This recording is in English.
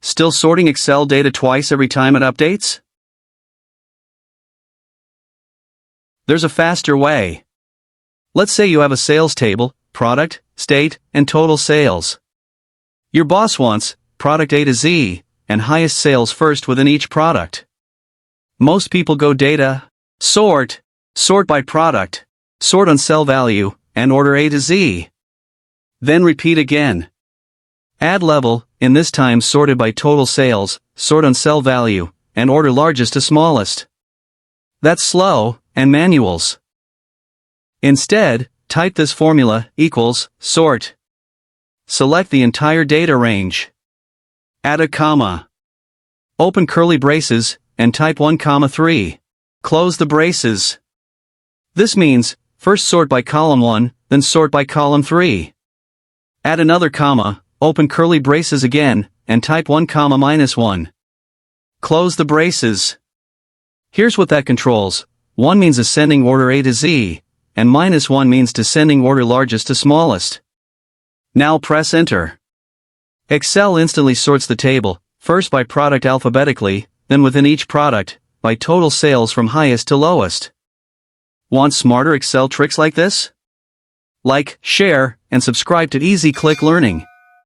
Still sorting Excel data twice every time it updates? There's a faster way. Let's say you have a sales table, product, state, and total sales. Your boss wants product A to Z, and highest sales first within each product. Most people go data, sort by product, sort on cell value, and order A to Z. Then repeat again. Add level, in this time sorted by total sales, sort on cell value, and order largest to smallest. That's slow, and manuals. Instead, type this formula, equals, sort. Select the entire data range. Add a comma. Open curly braces, and type 1,3. Close the braces. This means, first sort by column 1, then sort by column 3. Add another comma, open curly braces again, and type 1,-1. Close the braces. Here's what that controls. 1 means ascending order A to Z, and -1 means descending order largest to smallest. Now press enter. Excel instantly sorts the table, first by product alphabetically, then within each product, by total sales from highest to lowest. Want smarter Excel tricks like this? Like, share, and subscribe to Easy Click Learning.